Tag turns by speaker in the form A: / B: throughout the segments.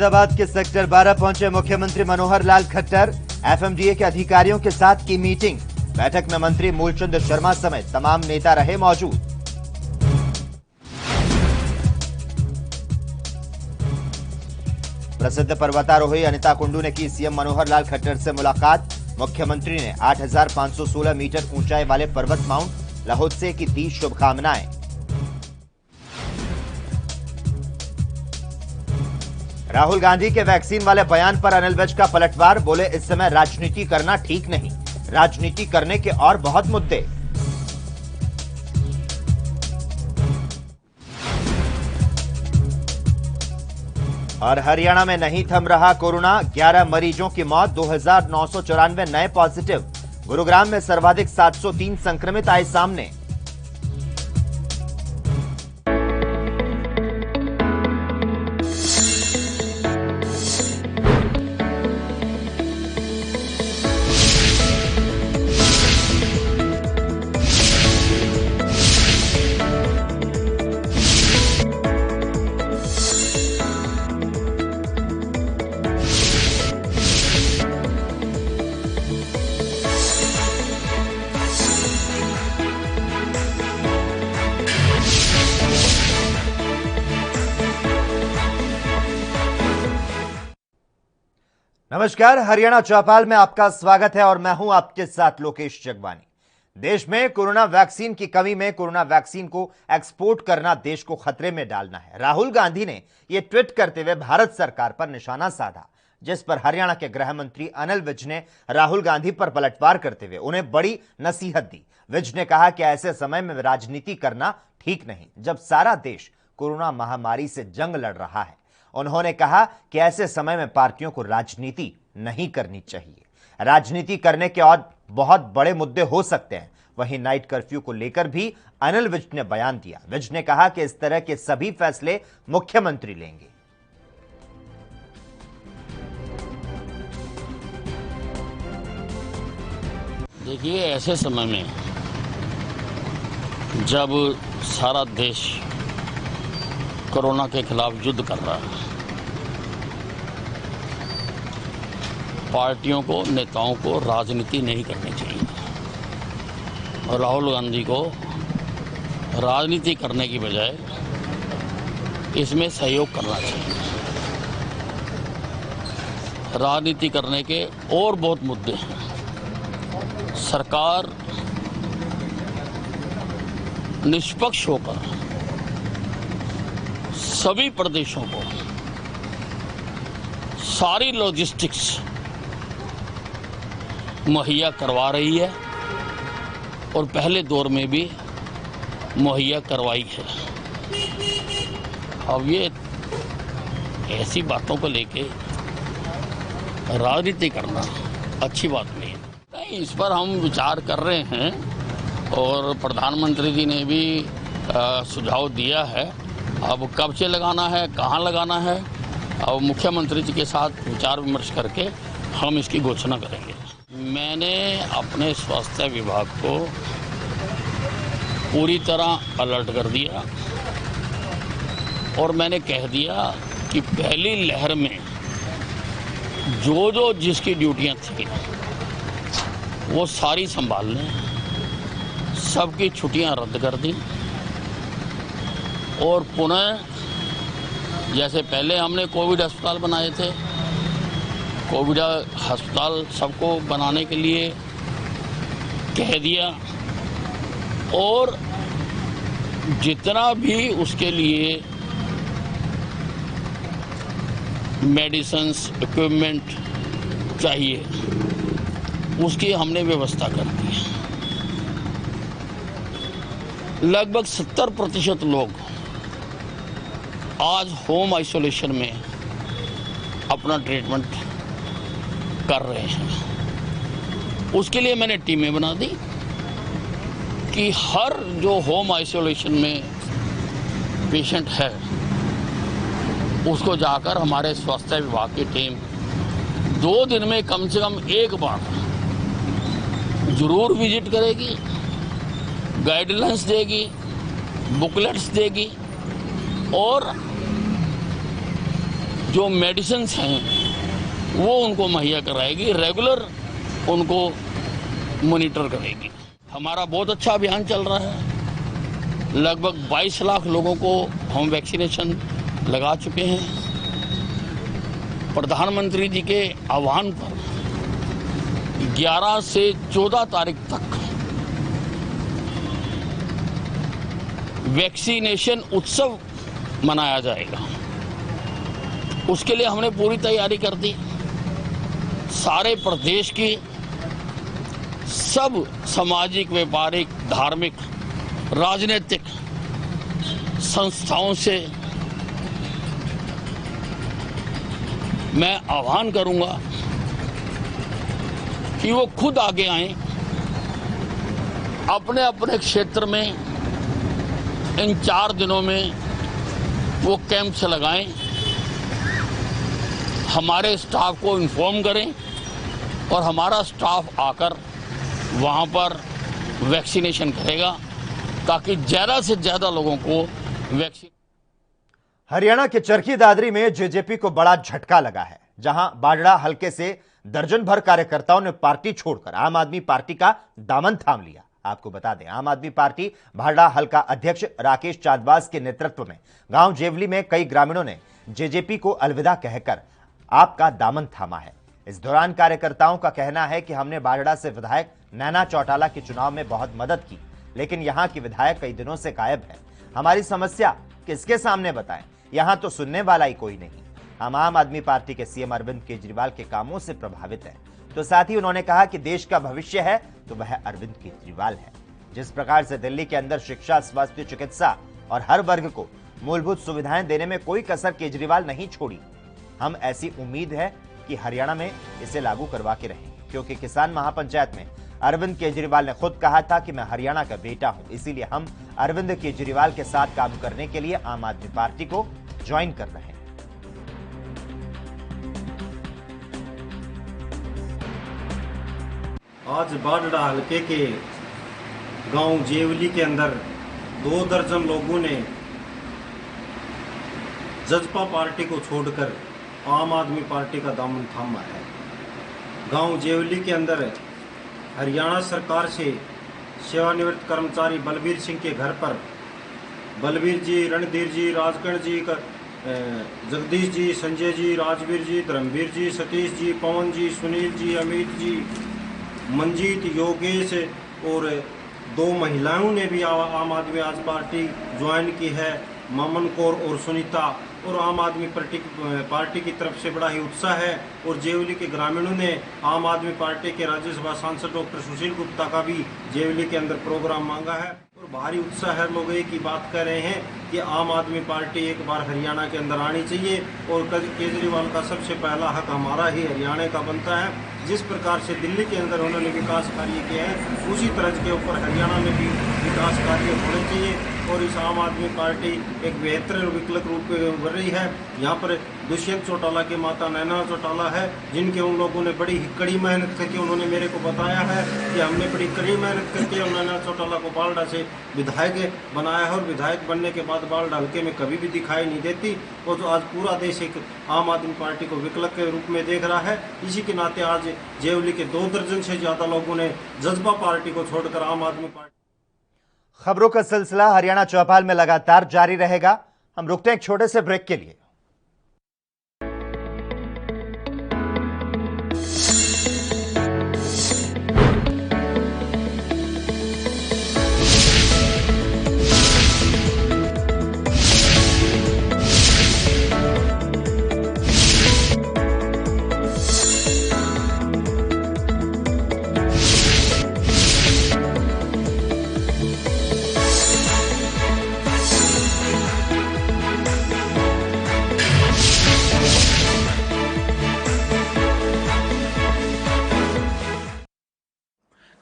A: मुर्शिदाबाद के सेक्टर 12 पहुंचे मुख्यमंत्री मनोहर लाल खट्टर। एफएमडीए के अधिकारियों के साथ की मीटिंग। बैठक में मंत्री मूलचंद शर्मा समेत तमाम नेता रहे मौजूद। प्रसिद्ध पर्वतारोही अनिता कुंडू ने की सीएम मनोहर लाल खट्टर से मुलाकात। मुख्यमंत्री ने 8,516 मीटर ऊंचाई वाले पर्वत माउंट लहोत्से की दी शुभकामनाएं। राहुल गांधी के वैक्सीन वाले बयान पर अनिल विज का पलटवार। बोले, इस समय राजनीति करना ठीक नहीं, राजनीति करने के और बहुत मुद्दे। और हरियाणा में नहीं थम रहा कोरोना, 11 मरीजों की मौत, 2,994 नए पॉजिटिव। गुरुग्राम में सर्वाधिक 703 संक्रमित आए सामने। नमस्कार, हरियाणा चौपाल में आपका स्वागत है और मैं हूं आपके साथ लोकेश जगवानी। देश में कोरोना वैक्सीन की कमी में कोरोना वैक्सीन को एक्सपोर्ट करना देश को खतरे में डालना है। राहुल गांधी ने यह ट्वीट करते हुए भारत सरकार पर निशाना साधा, जिस पर हरियाणा के गृह मंत्री अनिल विज ने राहुल गांधी पर पलटवार करते हुए उन्हें बड़ी नसीहत दी। विज ने कहा कि ऐसे समय में राजनीति करना ठीक नहीं, जब सारा देश कोरोना महामारी से जंग लड़ रहा है। उन्होंने कहा कि ऐसे समय में पार्टियों को राजनीति नहीं करनी चाहिए। राजनीति करने के और बहुत बड़े मुद्दे हो सकते हैं। वहीं नाइट कर्फ्यू को लेकर भी अनिल विज ने बयान दिया। विज ने कहा कि इस तरह के सभी फैसले मुख्यमंत्री लेंगे।
B: देखिए, ऐसे समय में जब सारा देश कोरोना के खिलाफ युद्ध कर रहा है, पार्टियों को, नेताओं को राजनीति नहीं करनी चाहिए और राहुल गांधी को राजनीति करने की बजाय इसमें सहयोग करना चाहिए। राजनीति करने के और बहुत मुद्दे हैं। सरकार निष्पक्ष होकर सभी प्रदेशों को सारी लॉजिस्टिक्स मुहैया करवा रही है और पहले दौर में भी मुहैया करवाई है। अब ये ऐसी बातों को लेके राजनीति करना अच्छी बात नहीं है। इस पर हम विचार कर रहे हैं और प्रधानमंत्री जी ने भी सुझाव दिया है। अब कब से लगाना है, कहाँ लगाना है, अब मुख्यमंत्री जी के साथ विचार विमर्श करके हम इसकी घोषणा करेंगे। मैंने अपने स्वास्थ्य विभाग को पूरी तरह अलर्ट कर दिया और मैंने कह दिया कि पहली लहर में जो जिसकी ड्यूटियां थी वो सारी संभाल लें। सबकी छुट्टियां रद्द कर दी और पुनः जैसे पहले हमने कोविड अस्पताल बनाए थे, कोविड अस्पताल सबको बनाने के लिए कह दिया और जितना भी उसके लिए मेडिसिन्स, इक्विपमेंट चाहिए उसकी हमने व्यवस्था कर दी है। लगभग 70% लोग आज होम आइसोलेशन में अपना ट्रीटमेंट कर रहे हैं। उसके लिए मैंने टीमें बना दी कि हर जो होम आइसोलेशन में पेशेंट है उसको जाकर हमारे स्वास्थ्य विभाग की टीम 2 दिन में कम से कम एक बार जरूर विजिट करेगी, गाइडलाइंस देगी, बुकलेट्स देगी और जो मेडिसिन्स हैं वो उनको मुहैया कराएगी, रेगुलर उनको मॉनिटर करेगी। हमारा बहुत अच्छा अभियान चल रहा है। लगभग 22 लाख लोगों को हम वैक्सीनेशन लगा चुके हैं। प्रधानमंत्री जी के आह्वान पर 11 से 14 तारीख तक वैक्सीनेशन उत्सव मनाया जाएगा। उसके लिए हमने पूरी तैयारी कर दी। सारे प्रदेश की सब सामाजिक, व्यापारिक, धार्मिक, राजनीतिक संस्थाओं से मैं आह्वान करूंगा कि वो खुद आगे आएं, अपने अपने क्षेत्र में इन 4 दिनों में वो कैंप्स लगाएं, हमारे स्टाफ को इन्फॉर्म करें और हमारा स्टाफ आकर वहाँ पर वैक्सीनेशन करेगा ताकि ज़्यादा से ज़्यादा लोगों को वैक्सीन।
A: हरियाणा के चरखी दादरी में जेजेपी को बड़ा झटका लगा है, जहां बाजड़ा हलके से दर्जन भर कार्यकर्ताओं ने पार्टी छोड़कर आम आदमी पार्टी का दामन थाम लिया। आपको बता दें, आम आदमी पार्टी भाड़ा हलका अध्यक्ष राकेश चांदवास के नेतृत्व में गांव जेवली में कई ग्रामीणों ने जेजेपी को अलविदा कहकर आपका दामन थामा है। इस दौरान कार्यकर्ताओं का कहना है कि हमने बाजड़ा से विधायक नैना चौटाला के चुनाव में बहुत मदद की, लेकिन यहां की विधायक कई दिनों से गायब है। हमारी समस्या किसके सामने बताएं? यहां तो सुनने वाला ही कोई नहीं। हम आम आदमी पार्टी के सीएम अरविंद केजरीवाल के कामों से प्रभावित हैं। तो साथ ही उन्होंने कहा कि देश का भविष्य है तो वह अरविंद केजरीवाल है। जिस प्रकार से दिल्ली के अंदर शिक्षा, स्वास्थ्य, चिकित्सा और हर वर्ग को मूलभूत सुविधाएं देने में कोई कसर केजरीवाल नहीं छोड़ी, हम ऐसी उम्मीद है कि हरियाणा में इसे लागू करवा के रहेंगे, क्योंकि किसान महापंचायत में अरविंद केजरीवाल ने खुद कहा था कि मैं हरियाणा का बेटा हूं, इसीलिए हम अरविंद केजरीवाल के साथ काम करने के लिए आम आदमी पार्टी को ज्वाइन कर रहे हैं।
C: आज बाजड़ा हलके के गांव जेवली के अंदर 2 दर्जन लोगों ने जजपा पार्टी को छोड़कर आम आदमी पार्टी का दामन थामा है। गांव जेवली के अंदर हरियाणा सरकार से सेवानिवृत्त कर्मचारी बलबीर सिंह के घर पर बलबीर जी, रणधीर जी, राजकर्ण जी, जगदीश जी, संजय जी, राजवीर जी, धर्मवीर जी, सतीश जी, पवन जी, सुनील जी, अमित जी, मंजीत, योगेश और 2 महिलाओं ने भी आम आदमी आज पार्टी ज्वाइन की है, ममन कौर और सुनीता। और आम आदमी पार्टी की तरफ से बड़ा ही उत्साह है। और जेवली के ग्रामीणों ने आम आदमी पार्टी के राज्यसभा सांसद डॉक्टर सुशील गुप्ता का भी जेवली के अंदर प्रोग्राम मांगा है और भारी उत्साह है। लोग एक ही बात कह रहे हैं कि आम आदमी पार्टी एक बार हरियाणा के अंदर आनी चाहिए और केजरीवाल का सबसे पहला हक हमारा ही हरियाणा का बनता है। जिस प्रकार से दिल्ली के अंदर उन्होंने विकास कार्य किए हैं, उसी तरह के ऊपर हरियाणा में भी विकास कार्य होने चाहिए। और इस आम आदमी पार्टी एक बेहतर और विकल्प रूप में उभर रही है। यहाँ पर दुष्यंत चौटाला की माता नैना चौटाला है, जिनके उन लोगों ने बड़ी कड़ी मेहनत करके उन्होंने मेरे को बताया है कि हमने बड़ी कड़ी मेहनत करके नैना चौटाला को बालडा से विधायक बनाया है और विधायक बनने के बाद बालडा हल्के में कभी भी दिखाई नहीं देती। और तो आज पूरा देश एक आम आदमी पार्टी को विकल्प के रूप में देख रहा है। इसी के नाते आज जेवली के 2 दर्जन से ज्यादा लोगों ने जज्बा पार्टी को छोड़कर आम आदमी पार्टी।
A: खबरों का सिलसिला हरियाणा चौपाल में लगातार जारी रहेगा। हम रुकते हैं एक छोटे से ब्रेक के लिए।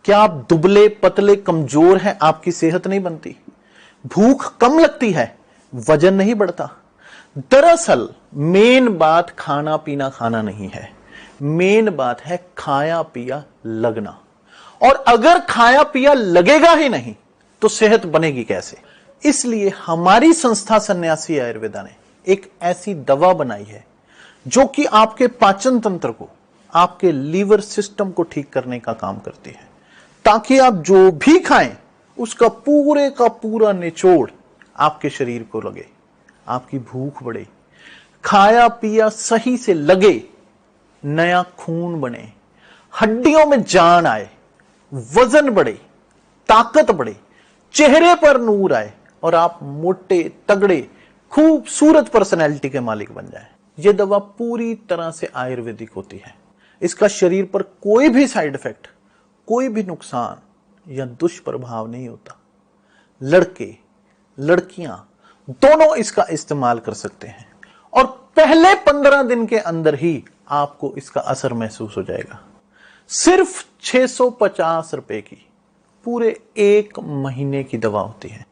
D: क्या आप दुबले पतले कमजोर हैं? आपकी सेहत नहीं बनती, भूख कम लगती है, वजन नहीं बढ़ता। दरअसल मेन बात खाना पीना खाना नहीं है, मेन बात है खाया पिया लगना। और अगर खाया पिया लगेगा ही नहीं तो सेहत बनेगी कैसे? इसलिए हमारी संस्था सन्यासी आयुर्वेदा ने एक ऐसी दवा बनाई है जो कि आपके पाचन तंत्र को, आपके लीवर सिस्टम को ठीक करने का काम करती है, ताकि आप जो भी खाएं उसका पूरे का पूरा निचोड़ आपके शरीर को लगे, आपकी भूख बढ़े, खाया पिया सही से लगे, नया खून बने, हड्डियों में जान आए, वजन बढ़े, ताकत बढ़े, चेहरे पर नूर आए और आप मोटे तगड़े खूबसूरत पर्सनैलिटी के मालिक बन जाएं। यह दवा पूरी तरह से आयुर्वेदिक होती है। इसका शरीर पर कोई भी साइड इफेक्ट, कोई भी नुकसान या दुष्प्रभाव नहीं होता। लड़के लड़कियां दोनों इसका इस्तेमाल कर सकते हैं और पहले 15 दिन के अंदर ही आपको इसका असर महसूस हो जाएगा। सिर्फ 650 रुपए की पूरे 1 महीने की दवा होती है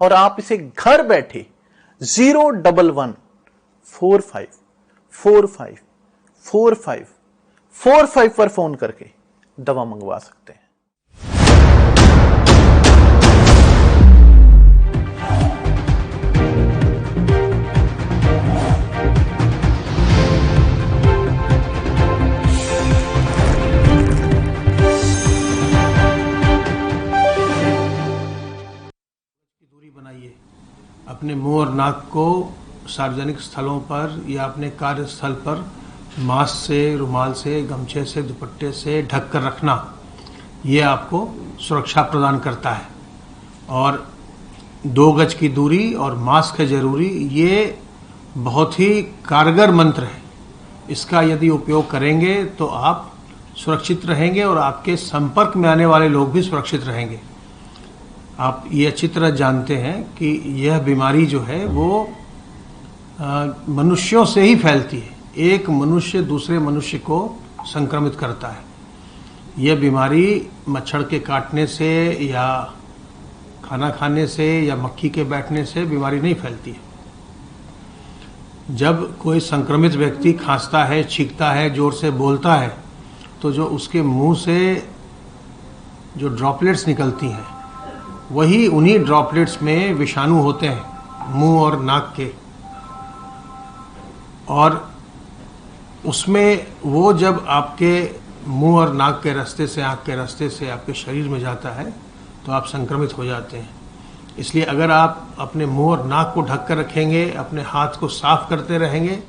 D: और आप इसे घर बैठे 01145454545 पर फोन करके दवा मंगवा सकते हैं।
E: बनाइए। अपने मुंह और नाक को सार्वजनिक स्थलों पर या अपने कार्यस्थल पर मास्क से, रुमाल से, गमछे से, दुपट्टे से ढक कर रखना, ये आपको सुरक्षा प्रदान करता है। और 2 गज की दूरी और मास्क है जरूरी, ये बहुत ही कारगर मंत्र है। इसका यदि उपयोग करेंगे तो आप सुरक्षित रहेंगे और आपके संपर्क में आने वाले लोग भी सुरक्षित रहेंगे। आप ये अच्छी तरह जानते हैं कि यह बीमारी जो है वो मनुष्यों से ही फैलती है। एक मनुष्य दूसरे मनुष्य को संक्रमित करता है। यह बीमारी मच्छर के काटने से या खाना खाने से या मक्खी के बैठने से बीमारी नहीं फैलती है। जब कोई संक्रमित व्यक्ति खांसता है, छींकता है, जोर से बोलता है, तो जो उसके मुंह से जो ड्रॉपलेट्स निकलती हैं, वही उन्हीं ड्रॉपलेट्स में विषाणु होते हैं, मुंह और नाक के। और उसमें वो जब आपके मुंह और नाक के रास्ते से, आँख के रास्ते से आपके शरीर में जाता है तो आप संक्रमित हो जाते हैं। इसलिए अगर आप अपने मुंह और नाक को ढक कर रखेंगे, अपने हाथ को साफ करते रहेंगे,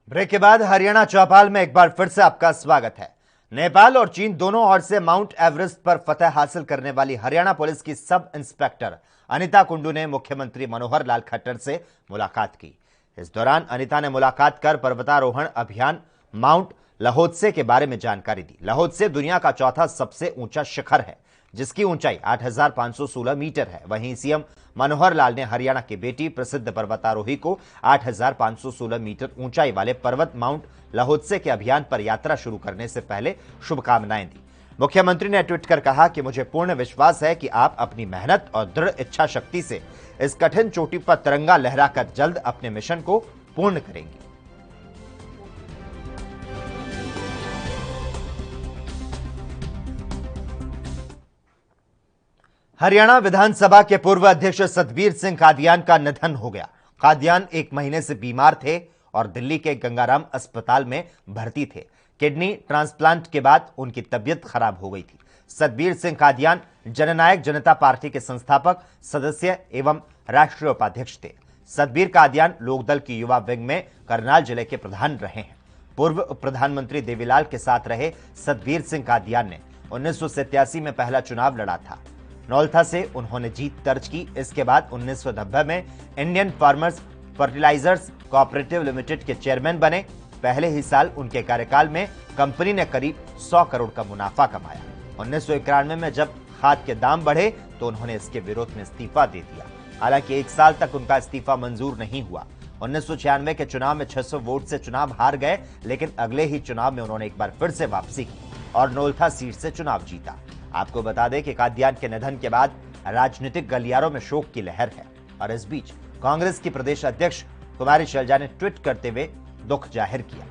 A: ब्रेक के बाद हरियाणा चौपाल में एक बार फिर से आपका स्वागत है। नेपाल और चीन दोनों ओर से माउंट एवरेस्ट पर फतह हासिल करने वाली हरियाणा पुलिस की सब इंस्पेक्टर अनिता कुंडू ने मुख्यमंत्री मनोहर लाल खट्टर से मुलाकात की। इस दौरान अनिता ने मुलाकात कर पर्वतारोहण अभियान माउंट लहोत्से के बारे में जानकारी दी। लहोत्से दुनिया का चौथा सबसे ऊंचा शिखर है, जिसकी ऊंचाई 8,516 मीटर है। वहीं सीएम मनोहर लाल ने हरियाणा की बेटी प्रसिद्ध पर्वतारोही को 8,516 मीटर ऊंचाई वाले पर्वत माउंट लहोत्से के अभियान पर यात्रा शुरू करने से पहले शुभकामनाएं दी। मुख्यमंत्री ने ट्वीट कर कहा कि मुझे पूर्ण विश्वास है कि आप अपनी मेहनत और दृढ़ इच्छा शक्ति से इस कठिन चोटी पर तिरंगा लहराकर जल्द अपने मिशन को पूर्ण करेंगे। हरियाणा विधानसभा के पूर्व अध्यक्ष सतबीर सिंह कादियान का निधन हो गया। कादियान 1 महीने से बीमार थे और दिल्ली के गंगाराम अस्पताल में भर्ती थे। किडनी ट्रांसप्लांट के बाद उनकी तबीयत खराब हो गई थी। सतबीर सिंह कादियान जननायक जनता पार्टी के संस्थापक, सदस्य एवं राष्ट्रीय उपाध्यक्ष थे। सतबीर कादियान लोकदल की युवा विंग में करनाल जिले के प्रधान रहे हैं। पूर्व प्रधानमंत्री देवीलाल के साथ रहे सतबीर सिंह कादियान ने 1987 में पहला चुनाव लड़ा था। नौलथा से उन्होंने जीत दर्ज की। इसके बाद 1990 में Indian farmers fertilisers cooperative limited के चेयरमैन बने। पहले ही साल उनके कार्यकाल में कंपनी ने करीब 100 करोड़ का मुनाफा कमाया। 1991 में जब खाद के दाम बढ़े तो उन्होंने इसके विरोध में इस्तीफा दे दिया। हालांकि 1 साल तक उनका इस्तीफा मंजूर नहीं हुआ। 1996 के चुनाव में 600 वोट से चुनाव हार गए, लेकिन अगले ही चुनाव में उन्होंने एक बार फिर से वापसी की और नोलथा सीट से चुनाव जीता। आपको बता दें कि कादियान के निधन के बाद राजनीतिक गलियारों में शोक की लहर है और इस बीच कांग्रेस की प्रदेश अध्यक्ष कुमारी शैलजा ने ट्वीट करते हुए दुख जाहिर किया।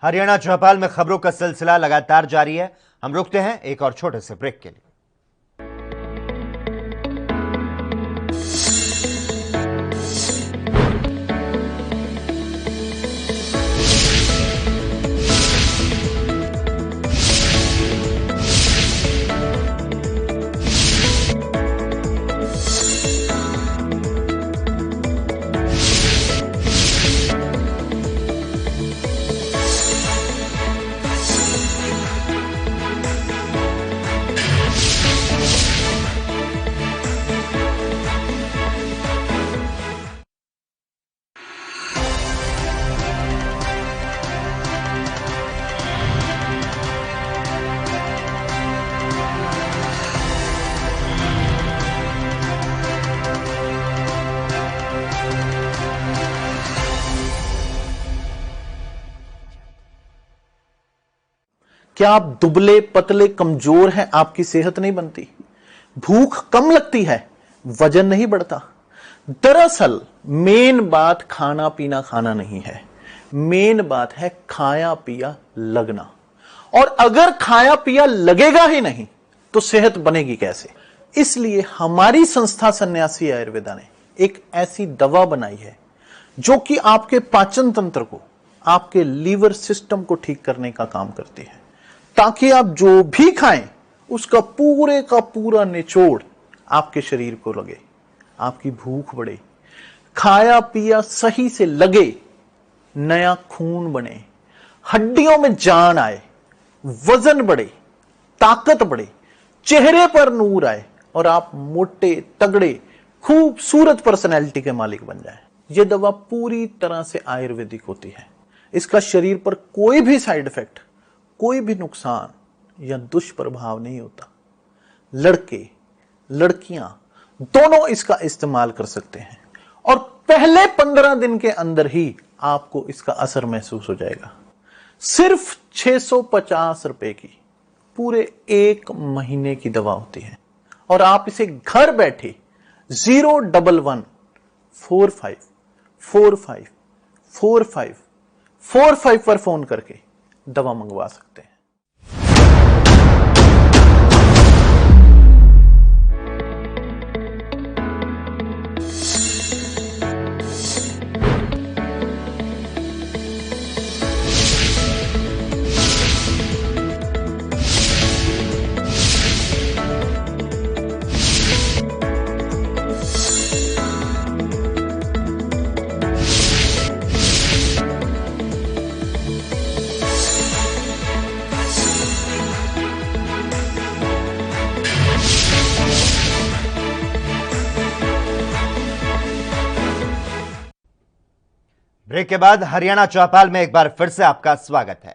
A: हरियाणा चौपाल में खबरों का सिलसिला लगातार जारी है। हम रुकते हैं एक और छोटे से ब्रेक के लिए।
D: क्या आप दुबले पतले कमजोर हैं? आपकी सेहत नहीं बनती, भूख कम लगती है, वजन नहीं बढ़ता। दरअसल मेन बात खाना पीना खाना नहीं है, मेन बात है खाया पिया लगना। और अगर खाया पिया लगेगा ही नहीं तो सेहत बनेगी कैसे? इसलिए हमारी संस्था सन्यासी आयुर्वेदा ने एक ऐसी दवा बनाई है जो कि आपके पाचन तंत्र को, आपके लीवर सिस्टम को ठीक करने का काम करती है, ताकि आप जो भी खाएं उसका पूरे का पूरा निचोड़ आपके शरीर को लगे, आपकी भूख बढ़े, खाया पिया सही से लगे, नया खून बने, हड्डियों में जान आए, वजन बढ़े, ताकत बढ़े, चेहरे पर नूर आए और आप मोटे तगड़े खूबसूरत पर्सनैलिटी के मालिक बन जाएं। यह दवा पूरी तरह से आयुर्वेदिक होती है। इसका शरीर पर कोई भी साइड इफेक्ट, कोई भी नुकसान या दुष्प्रभाव नहीं होता। लड़के लड़कियां दोनों इसका इस्तेमाल कर सकते हैं और पहले 15 दिन के अंदर ही आपको इसका असर महसूस हो जाएगा। सिर्फ 650 रुपए की पूरे 1 महीने की दवा होती है और आप इसे घर बैठे 01145454545 पर फोन करके दवा मंगवा सकते हैं।
A: ब्रेक के बाद हरियाणा चौपाल में एक बार फिर से आपका स्वागत है।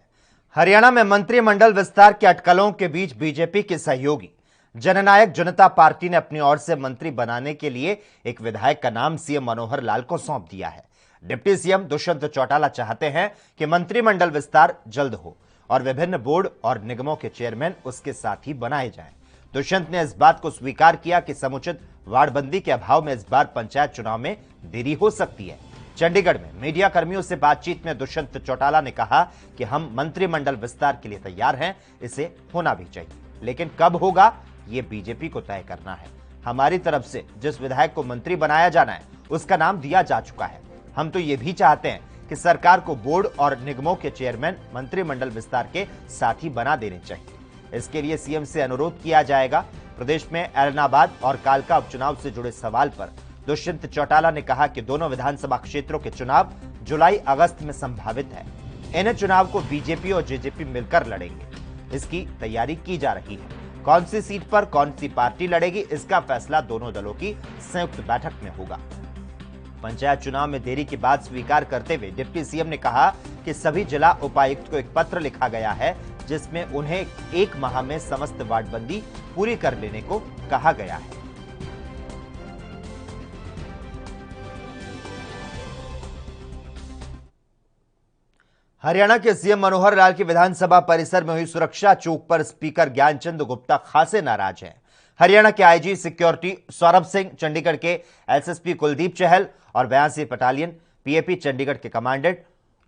A: हरियाणा में मंत्रिमंडल विस्तार के अटकलों के बीच बीजेपी के सहयोगी जननायक जनता पार्टी ने अपनी ओर से मंत्री बनाने के लिए एक विधायक का नाम सीएम मनोहर लाल को सौंप दिया है। डिप्टी सीएम दुष्यंत चौटाला चाहते हैं कि मंत्रिमंडल विस्तार जल्द हो और विभिन्न बोर्ड और निगमों के चेयरमैन उसके साथ ही बनाए जाएं। दुष्यंत ने इस बात को स्वीकार किया कि समुचित वार्डबंदी के अभाव में इस बार पंचायत चुनाव में देरी हो सकती है। चंडीगढ़ में मीडिया कर्मियों से बातचीत में दुष्यंत चौटाला ने कहा कि हम मंत्रिमंडल विस्तार के लिए तैयार हैं, इसे होना भी चाहिए, लेकिन कब होगा ये बीजेपी को तय करना है। हमारी तरफ से जिस विधायक को मंत्री बनाया जाना है उसका नाम दिया जा चुका है। हम तो ये भी चाहते हैं कि सरकार को बोर्ड और निगमों के चेयरमैन मंत्रिमंडल विस्तार के साथ ही बना देने चाहिए। इसके लिए सीएम से अनुरोध किया जाएगा। प्रदेश में ऐलनाबाद और कालका उपचुनाव से जुड़े सवाल पर दुष्यंत चौटाला ने कहा कि दोनों विधानसभा क्षेत्रों के चुनाव जुलाई अगस्त में संभावित है। इन चुनाव को बीजेपी और जेजेपी मिलकर लड़ेंगे, इसकी तैयारी की जा रही है। कौन सी सीट पर कौन सी पार्टी लड़ेगी, इसका फैसला दोनों दलों की संयुक्त बैठक में होगा। पंचायत चुनाव में देरी की बात स्वीकार करते हुए डिप्टी सीएम ने कहा कि सभी जिला उपायुक्त को एक पत्र लिखा गया है जिसमें उन्हें 1 माह में समस्त वार्डबंदी पूरी कर लेने को कहा गया है। हरियाणा के सीएम मनोहर लाल की विधानसभा परिसर में हुई सुरक्षा चूक पर स्पीकर ज्ञानचंद गुप्ता खासे नाराज हैं। हरियाणा के आईजी सिक्योरिटी सौरभ सिंह, चंडीगढ़ के एसएसपी कुलदीप चहल और 82 बटालियन पीएपी चंडीगढ़ के कमांडेंट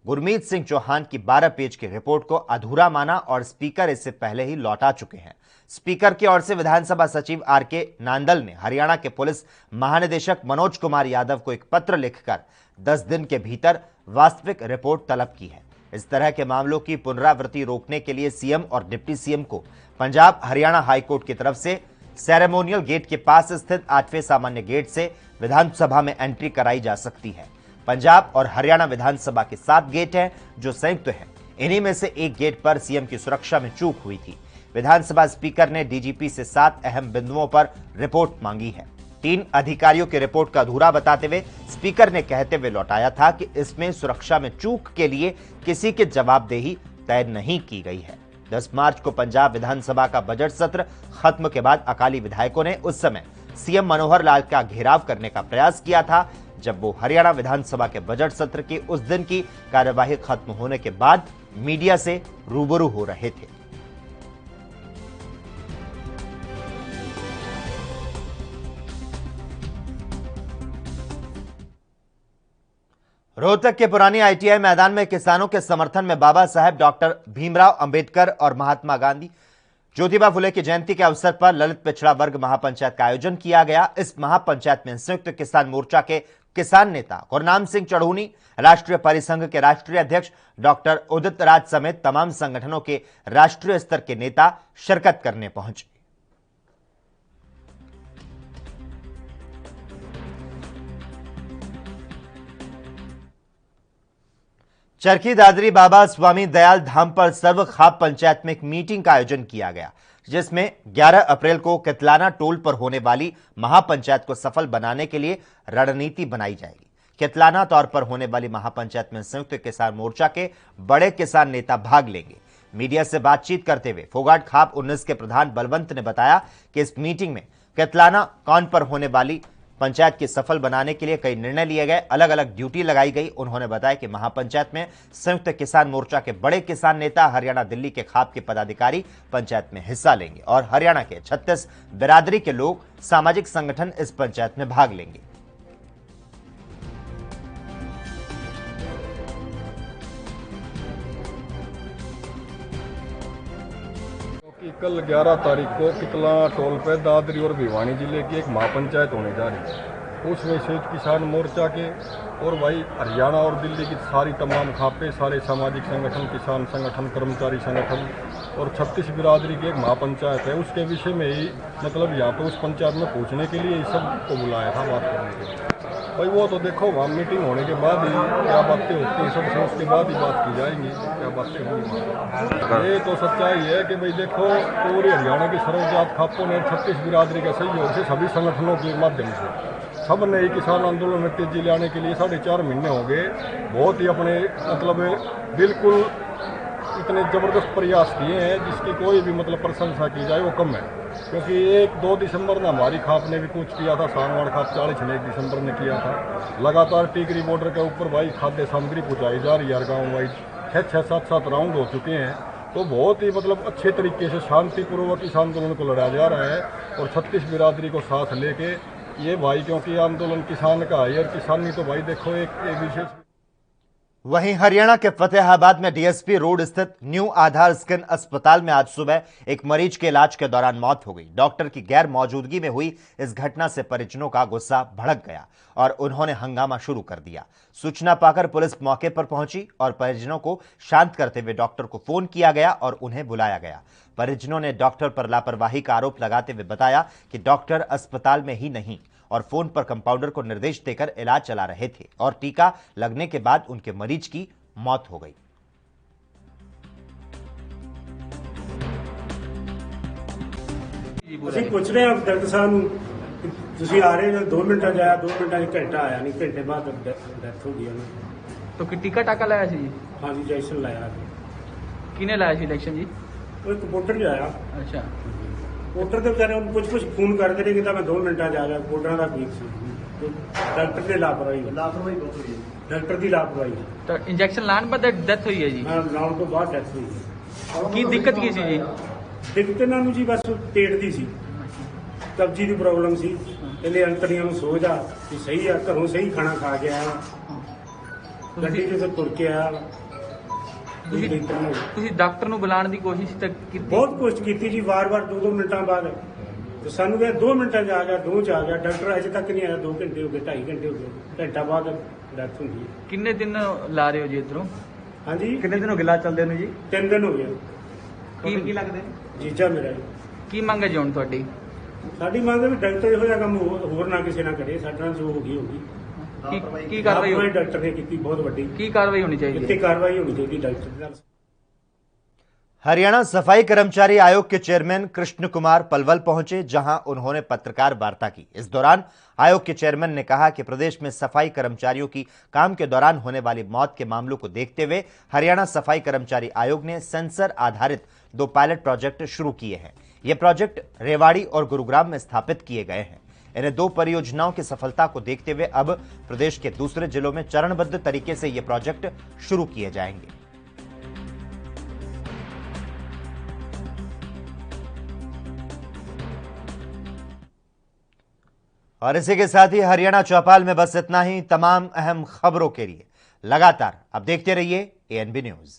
A: गुरमीत सिंह चौहान की 12 पेज की रिपोर्ट को अधूरा माना और स्पीकर इससे पहले ही लौटा चुके हैं। स्पीकर की ओर से विधानसभा सचिव आरके नांदल ने हरियाणा के पुलिस महानिदेशक मनोज कुमार यादव को एक पत्र लिखकर 10 दिन के भीतर वास्तविक रिपोर्ट तलब की है। इस तरह के मामलों की पुनरावृत्ति रोकने के लिए सीएम और डिप्टी सीएम को पंजाब हरियाणा हाईकोर्ट की तरफ से सेरेमोनियल गेट के पास स्थित 8वें सामान्य गेट से विधानसभा में एंट्री कराई जा सकती है। पंजाब और हरियाणा विधानसभा के 7 गेट हैं जो संयुक्त हैं। इन्हीं में से एक गेट पर सीएम की सुरक्षा में चूक हुई थी। विधानसभा स्पीकर ने डीजीपी से 7 अहम बिंदुओं पर रिपोर्ट मांगी है। 3 अधिकारियों की रिपोर्ट का अधूरा बताते हुए स्पीकर ने कहते हुए लौटाया था कि इसमें सुरक्षा में चूक के लिए किसी की जवाबदेही तय नहीं की गई है। 10 मार्च को पंजाब विधानसभा का बजट सत्र खत्म के बाद अकाली विधायकों ने उस समय सीएम मनोहर लाल का घेराव करने का प्रयास किया था, जब वो हरियाणा विधानसभा के बजट सत्र की उस दिन की कार्यवाही खत्म होने के बाद मीडिया से रूबरू हो रहे थे। रोहतक के पुरानी आईटीआई मैदान में किसानों के समर्थन में बाबा साहेब डॉक्टर भीमराव अंबेडकर और महात्मा गांधी ज्योतिबा फुले की जयंती के अवसर पर ललित पिछड़ा वर्ग महापंचायत का आयोजन किया गया। इस महापंचायत में संयुक्त किसान मोर्चा के किसान नेता गुरनाम सिंह चढ़ूनी, राष्ट्रीय परिसंघ के राष्ट्रीय अध्यक्ष डॉक्टर उदित राज समेत तमाम संगठनों के राष्ट्रीय स्तर के नेता शिरकत करने पहुंचे। चरखी दादरी बाबा स्वामी दयाल धाम पर सर्व खाप पंचायत में एक मीटिंग का आयोजन किया गया, जिसमें 11 अप्रैल को कितलाना टोल पर होने वाली महापंचायत को सफल बनाने के लिए रणनीति बनाई जाएगी। कितलाना तौर पर होने वाली महापंचायत में संयुक्त किसान मोर्चा के बड़े किसान नेता भाग लेंगे। मीडिया से बातचीत करते हुए फोगाट खाप 19 के प्रधान बलवंत ने बताया कि इस मीटिंग में कितलाना कौन पर होने वाली पंचायत की सफल बनाने के लिए कई निर्णय लिए गए, अलग अलग ड्यूटी लगाई गई। उन्होंने बताया कि महापंचायत में संयुक्त किसान मोर्चा के बड़े किसान नेता, हरियाणा दिल्ली के खाप के पदाधिकारी पंचायत में हिस्सा लेंगे और हरियाणा के 36 बिरादरी के लोग, सामाजिक संगठन इस पंचायत में भाग लेंगे।
F: कल 11 तारीख को कितलाना टोल पर दादरी और भिवानी जिले की एक महापंचायत होने जा रही है। उसमें संयुक्त किसान मोर्चा के और भाई हरियाणा और दिल्ली की सारी तमाम खापे, सारे सामाजिक संगठन, किसान संगठन, कर्मचारी संगठन और 36 बिरादरी की एक महापंचायत है। उसके विषय में ही मतलब यहाँ पर उस पंचायत में पहुँचने के लिए सबको बुलाया था बात करने के लिए। भाई वो तो देखो वहाँ मीटिंग होने के बाद ही क्या बातें होती हैं, सबसे उसके बाद ही बात की जाएंगी, क्या बातें होंगी। ये तो सच्चाई है कि भाई देखो पूरी हरियाणा की सर्वजात खापों ने 36 बिरादरी के सहयोग से सभी संगठनों के माध्यम से सब ने ही किसान आंदोलन में तेजी लाने के लिए 4.5 महीने हो गए बहुत ही अपने मतलब बिल्कुल इतने ज़बरदस्त प्रयास किए हैं जिसकी कोई भी मतलब प्रशंसा की जाए वो कम है। क्योंकि 1-2 दिसंबर में हमारी खाप ने भी कुछ किया था, सांगवाड़ खाप 40 ने 1 दिसंबर में किया था। लगातार टिकरी बॉर्डर के ऊपर भाई खाद्य सामग्री पहुँचाई जा रही है। गाँव वाइज 6-7 राउंड हो चुके हैं। तो बहुत ही मतलब अच्छे तरीके से शांतिपूर्वक इस आंदोलन को लड़ा जा रहा है और 36 बिरादरी को साथ लेके ये भाई, क्योंकि आंदोलन किसान का है और किसानी तो भाई देखो एक विशेष।
A: वहीं हरियाणा के फतेहाबाद में डीएसपी रोड स्थित न्यू आधार स्किन अस्पताल में आज सुबह एक मरीज के इलाज के दौरान मौत हो गई। डॉक्टर की गैर मौजूदगी में हुई इस घटना से परिजनों का गुस्सा भड़क गया और उन्होंने हंगामा शुरू कर दिया। सूचना पाकर पुलिस मौके पर पहुंची और परिजनों को शांत करते हुए डॉक्टर को फोन किया गया और उन्हें बुलाया गया। परिजनों ने डॉक्टर पर लापरवाही का आरोप लगाते हुए बताया कि डॉक्टर अस्पताल में ही नहीं और फोन पर कंपाउंडर को निर्देश देकर इलाज चला रहे थे और टीका लगने के बाद उनके मरीज की मौत हो गई।
G: ਅਸੀਂ ਪੁੱਛ ਰਹੇ ਹਾਂ ਡਾਕਟਰ ਸਾਹਿਬ ਨੂੰ ਕਿ ਤੁਸੀਂ ਆ ਰਹੇ ਹੋ 2 ਮਿੰਟਾਂ 'ਚ ਆਇਆ, 2 ਮਿੰਟਾਂ 'ਚ ਘੰਟਾ ਆਇਆ ਨਹੀਂ, ਘੰਟੇ ਬਾਅਦ ਡੈਥ ਹੋ ਗਈ ਉਹਨੂੰ।
H: तो कि टीका टाका लाया सी जी?
G: ਹਾਂਜੀ ਜੈਕਸ਼ਨ ਲਾਇਆ
H: किने लाया सी इलेक्शन जी?
G: ਉਹ ਇੱਕ ਵੋਟਰ ਜਿਹਾ ਆਇਆ,
H: अच्छा
G: ਵੋਟਰ ਦੇ ਵਿਚਾਰੇ ਉਹਨੂੰ ਕੁਝ ਫੋਨ ਕਰਦੇ ਰਹੇ ਕਿ ਤਾਂ ਮੈਂ 2 ਮਿੰਟਾਂ 'ਚ ਆ ਗਿਆ। ਵੋਟਰਾਂ ਦਾ ਵੀਕ ਸੀ, ਡਾਕਟਰ ਨੇ ਲਾਪਰਵਾਹੀ ਬਹੁਤ ਹੋਈ, ਡਾਕਟਰ ਦੀ ਲਾਪਰਵਾਹੀ।
H: तो इंजेक्शन लाने बाद डेथ हुई है जी?
G: ਮੈਂ ਲਾਉਣ ਤੋਂ ਬਾਅਦ ਡੈਥ ਹੋਈ ਹੈ।
H: की दिक्कत की सी जी?
G: ਦਿੱਕਤ ਇਹਨਾਂ ਨੂੰ ਜੀ ਬਸ ਪੇਟ ਦੀ ਸੀ, ਕਬਜੀ ਦੀ ਪ੍ਰੋਬਲਮ ਸੀ। ਇਹਨੇ ਅੰਤੜੀਆਂ ਨੂੰ ਸੋਚ ਆ ਕਿ ਸਹੀ ਆ, ਘਰੋਂ ਸਹੀ ਖਾਣਾ ਖਾ ਕੇ ਆਇਆ, ਗੱਡੀ 'ਚ ਤੁਰ ਕੇ ਆਇਆ। ਕੋਈ ਦਿੱਕਤ ਨਹੀਂ ਹੋਈ।
H: ਤੁਸੀਂ ਡਾਕਟਰ ਨੂੰ ਬੁਲਾਉਣ ਦੀ ਕੋਸ਼ਿਸ਼ ਤੱਕ ਕੀਤੀ?
G: ਬਹੁਤ ਕੋਸ਼ਿਸ਼ ਕੀਤੀ ਜੀ, ਵਾਰ-ਵਾਰ 2-2 ਮਿੰਟਾਂ ਬਾਅਦ। ਤੇ ਸਾਨੂੰ ਕਿਹਾ 2 ਮਿੰਟਾਂ 'ਚ ਆ ਗਿਆ, 2 'ਚ ਆ ਗਿਆ। ਡਾਕਟਰ ਅਜੇ ਤੱਕ ਨਹੀਂ ਆਇਆ, 2 ਘੰਟੇ ਹੋ ਗਏ, 2.5 ਘੰਟੇ ਹੋ ਗਏ, ਘੰਟਾ ਬਾਅਦ ਡੈਥ ਹੁੰਦੀ ਹੈ।
H: ਕਿੰਨੇ ਦਿਨ ਲਾ ਰਹੇ ਹੋ ਜੀ ਇਧਰੋਂ?
G: ਹਾਂਜੀ
H: ਕਿੰਨੇ ਦਿਨ ਹੋ ਗਏ ਇਲਾਜ ਚੱਲਦੇ ਨੂੰ ਜੀ?
G: 3 ਦਿਨ ਹੋ ਗਏ।
H: ਕੀ ਲੱਗਦੇ?
G: ਜੀਜਾ ਮੇਰਾ ਜੀ।
H: ਕੀ ਮੰਗ ਹੈ ਜੀ ਹੁਣ ਤੁਹਾਡੀ?
G: ਸਾਡੀ ਮੰਗ ਹੈ ਵੀ ਡਾਕਟਰ ਇਹੋ ਜਿਹਾ ਕੰਮ ਹੋਰ ਨਾ ਕਿਸੇ ਨਾਲ ਕਰੇ। ਸਾਡੇ ਨਾਲ ਜੋ ਹੋ ਗਈ
H: ਕੀ ਕਾਰਵਾਈ
G: ਲਾਪਰਵਾਹੀ ਡਾਕਟਰ ਨੇ ਕੀਤੀ ਬਹੁਤ ਵੱਡੀ।
H: ਕੀ ਕਾਰਵਾਈ ਹੋਣੀ ਚਾਹੀਦੀ
G: ਇੱਥੇ
H: ਹੈ?
G: ਕਾਰਵਾਈ ਹੋਣੀ ਚਾਹੀਦੀ ਡਾਕਟਰ ਦੇ ਨਾਲ।
A: हरियाणा सफाई कर्मचारी आयोग के चेयरमैन कृष्ण कुमार पलवल पहुंचे, जहां उन्होंने पत्रकार वार्ता की। इस दौरान आयोग के चेयरमैन ने कहा कि प्रदेश में सफाई कर्मचारियों की काम के दौरान होने वाली मौत के मामलों को देखते हुए हरियाणा सफाई कर्मचारी आयोग ने सेंसर आधारित 2 पायलट प्रोजेक्ट शुरू किए हैं। ये प्रोजेक्ट रेवाड़ी और गुरुग्राम में स्थापित किए गए हैं। इन्हें 2 परियोजनाओं की सफलता को देखते हुए अब प्रदेश के दूसरे जिलों में चरणबद्ध तरीके से ये प्रोजेक्ट शुरू किए जाएंगे। और इसी के साथ ही हरियाणा चौपाल में बस इतना ही। तमाम अहम खबरों के लिए लगातार आप देखते रहिए ANB न्यूज।